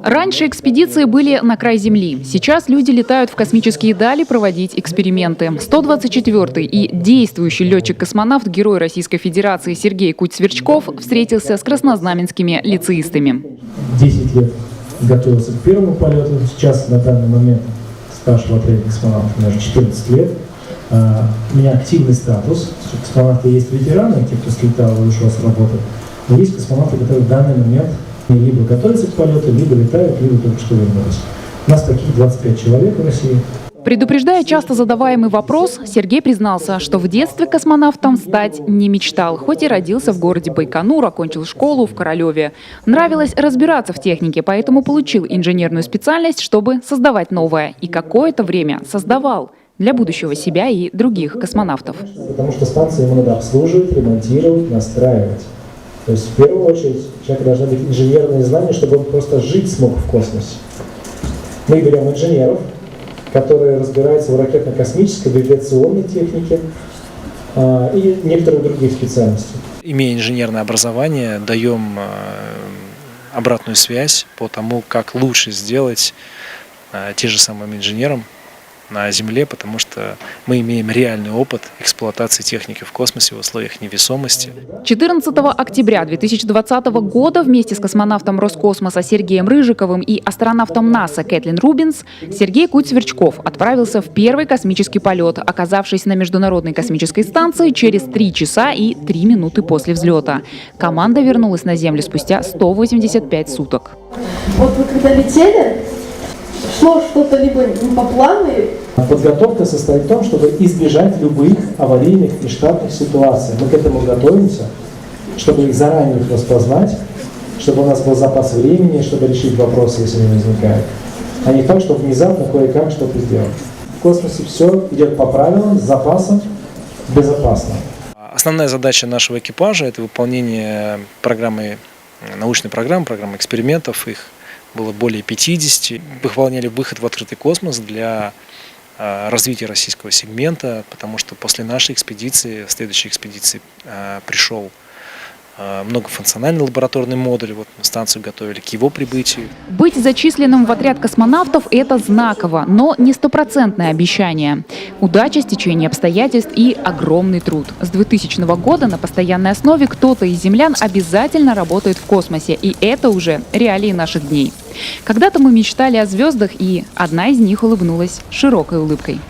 Раньше экспедиции были на край Земли. Сейчас люди летают в космические дали проводить эксперименты. 124-й и действующий летчик-космонавт, герой Российской Федерации Сергей Куть-Сверчков встретился с краснознаменскими лицеистами. 10 лет готовился к первому полету. Сейчас на данный момент стаж латырь космонавтов у меня уже 14 лет. У меня активный статус. Космонавты есть ветераны, те, кто слетал и ушел с работы. Но есть космонавты, которые в данный момент либо готовятся к полету, либо летают, либо только что вернулись. У нас таких 25 человек в России. Предупреждая часто задаваемый вопрос, Сергей признался, что в детстве космонавтом стать не мечтал, хоть и родился в городе Байконур, окончил школу в Королеве. Нравилось разбираться в технике, поэтому получил инженерную специальность, чтобы создавать новое. И какое-то время создавал для будущего себя и других космонавтов. Потому что станции ему надо обслуживать, ремонтировать, настраивать. То есть в первую очередь у человека должны быть инженерные знания, чтобы он просто жить смог в космосе. Мы берем инженеров, которые разбираются в ракетно-космической, в авиационной технике и некоторых других специальностей. Имея инженерное образование, даем обратную связь по тому, как лучше сделать те же самым инженерам на Земле, потому что мы имеем реальный опыт эксплуатации техники в космосе в условиях невесомости. 14 октября 2020 года вместе с космонавтом Роскосмоса Сергеем Рыжиковым и астронавтом НАСА Кэтлин Рубинс Сергей Куть-Сверчков отправился в первый космический полет, оказавшись на Международной космической станции через 3 часа и 3 минуты после взлета. Команда вернулась на Землю спустя 185 суток. Вот вы когда летели, шло что-то либо не по плану? Подготовка состоит в том, чтобы избежать любых аварийных и штатных ситуаций. Мы к этому готовимся, чтобы их заранее распознать, чтобы у нас был запас времени, чтобы решить вопросы, если они возникают. А не так, чтобы внезапно кое-как что-то сделать. В космосе все идет по правилам, с запасом, безопасно. Основная задача нашего экипажа – это выполнение научной программы экспериментов. Их было более 50. Выполняли выход в открытый космос для развития российского сегмента, потому что после нашей экспедиции, в следующей экспедиции пришел многофункциональный лабораторный модуль. Вот мы станцию готовили к его прибытию. Быть зачисленным в отряд космонавтов – это знаково, но не стопроцентное обещание. Удача, стечение обстоятельств и огромный труд. С 2000 года на постоянной основе кто-то из землян обязательно работает в космосе, и это уже реалии наших дней. Когда-то мы мечтали о звездах, и одна из них улыбнулась широкой улыбкой.